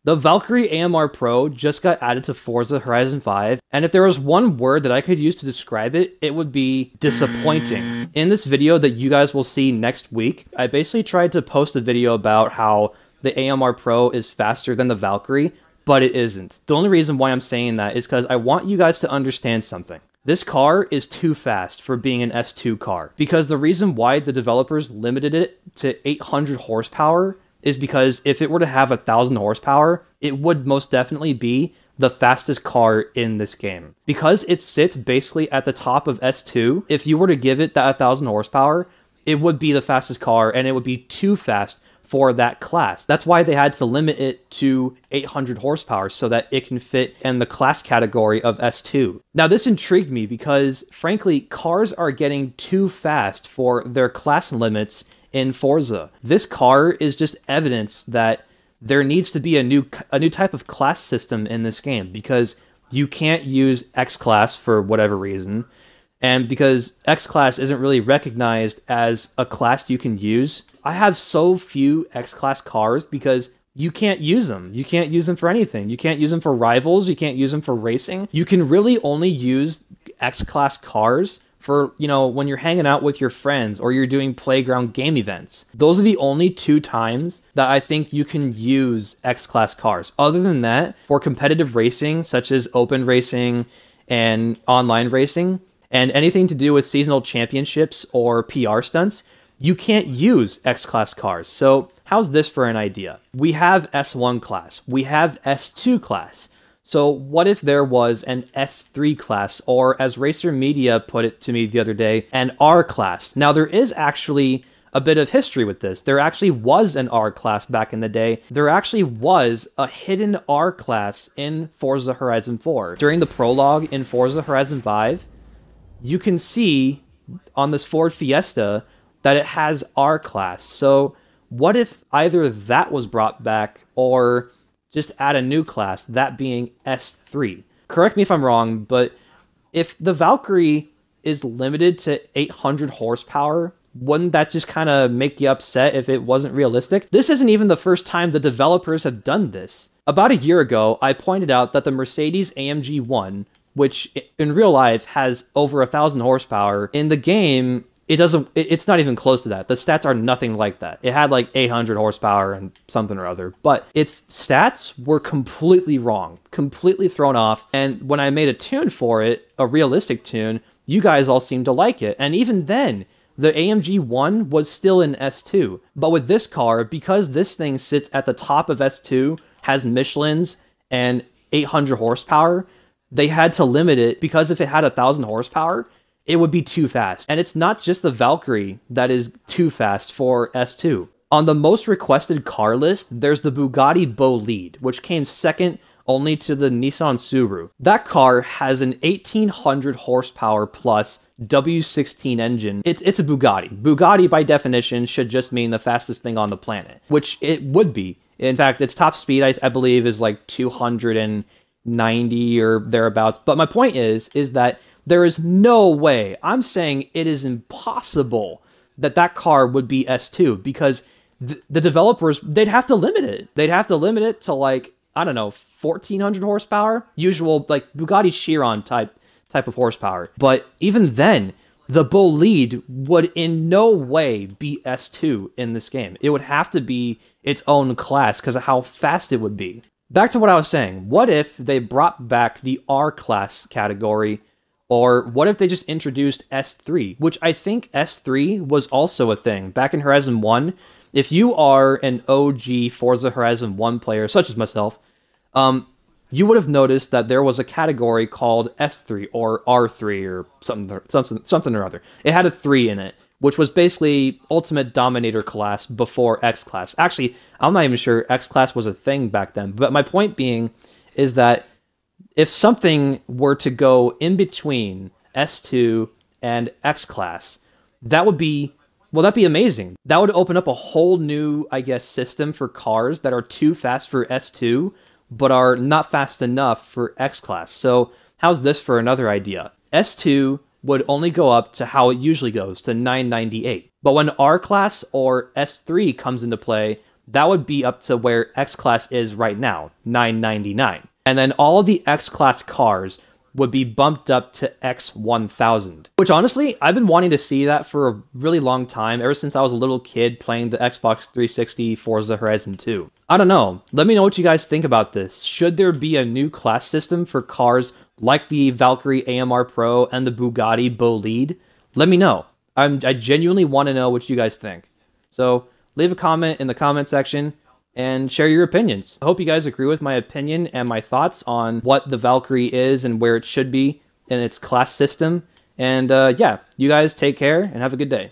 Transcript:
The Valkyrie AMR Pro just got added to Forza Horizon 5, and if there was one word that I could use to describe it, it would be disappointing. In this video that you guys will see next week, I basically tried to post a video about how the AMR Pro is faster than the Valkyrie, but it isn't. The only reason why I'm saying that is because I want you guys to understand something. This car is too fast for being an S2 car, because the reason why the developers limited it to 800 horsepower is because if it were to have 1,000 horsepower, it would most definitely be the fastest car in this game. Because it sits basically at the top of S2, if you were to give it that 1,000 horsepower, it would be the fastest car, and it would be too fast for that class. That's why they had to limit it to 800 horsepower so that it can fit in the class category of S2. Now, this intrigued me because, frankly, cars are getting too fast for their class limits in Forza. This car is just evidence that there needs to be a new type of class system in this game, because you can't use X class for whatever reason, and because X class isn't really recognized as a class you can use. I have so few X class cars because you can't use them. You can't use them for anything. You can't use them for rivals. You can't use them for racing. You can really only use X class cars for, you know, when you're hanging out with your friends or you're doing playground game events. Those are the only two times that I think you can use X-Class cars. Other than that, for competitive racing, such as open racing and online racing, and anything to do with seasonal championships or PR stunts, you can't use X-Class cars. So how's this for an idea? We have S1 class. We have S2 class. So what if there was an S3 class, or as Racer Media put it to me the other day, an R class? Now, there is actually a bit of history with this. There actually was an R class back in the day. There actually was a hidden R class in Forza Horizon 4. During the prologue in Forza Horizon 5, you can see on this Ford Fiesta that it has R class. So what if either that was brought back, or just add a new class, that being S3. Correct me if I'm wrong, but if the Valkyrie is limited to 800 horsepower, wouldn't that just kind of make you upset if it wasn't realistic? This isn't even the first time the developers have done this. About a year ago, I pointed out that the Mercedes AMG 1, which in real life has over 1,000 horsepower, in the game, it's not even close to that. The stats are nothing like that. It had like 800 horsepower and something or other, but its stats were completely wrong, completely thrown off. And when I made a tune for it, a realistic tune, you guys all seemed to like it. And even then, the AMG 1 was still in S2. But with this car, because this thing sits at the top of S2, has Michelin's and 800 horsepower, they had to limit it, because if it had 1,000 horsepower, it would be too fast. And it's not just the Valkyrie that is too fast for S2. On the most requested car list, there's the Bugatti Bolide, which came second only to the Nissan Subaru. That car has an 1,800 horsepower plus W16 engine. It's a Bugatti. Bugatti, by definition, should just mean the fastest thing on the planet, which it would be. In fact, its top speed, I believe, is like 290 or thereabouts. But my point is that there is no way, I'm saying it is impossible, that that car would be S2, because the developers, they'd have to limit it. They'd have to limit it to, like, I don't know, 1,400 horsepower? Usual, like, Bugatti Chiron type of horsepower. But even then, the Bolide would in no way be S2 in this game. It would have to be its own class because of how fast it would be. Back to what I was saying. What if they brought back the R class category? Or what if they just introduced S3, which I think S3 was also a thing. Back in Horizon 1, if you are an OG Forza Horizon 1 player, such as myself, you would have noticed that there was a category called S3 or R3 or something or other. It had a 3 in it, which was basically Ultimate Dominator class before X class. Actually, I'm not even sure X class was a thing back then, but my point being is that if something were to go in between S2 and X class, that would be, well, that'd be amazing. That would open up a whole new, I guess, system for cars that are too fast for S2, but are not fast enough for X class. So how's this for another idea? S2 would only go up to how it usually goes, to 998. But when R class or S3 comes into play, that would be up to where X-Class is right now, $999. And then all of the X-Class cars would be bumped up to X1000. Which honestly, I've been wanting to see that for a really long time, ever since I was a little kid playing the Xbox 360 Forza Horizon 2. I don't know. Let me know what you guys think about this. Should there be a new class system for cars like the Valkyrie AMR Pro and the Bugatti Bolide? Let me know. I genuinely want to know what you guys think. So leave a comment in the comment section and share your opinions. I hope you guys agree with my opinion and my thoughts on what the Valkyrie is and where it should be in its class system. And yeah, you guys take care and have a good day.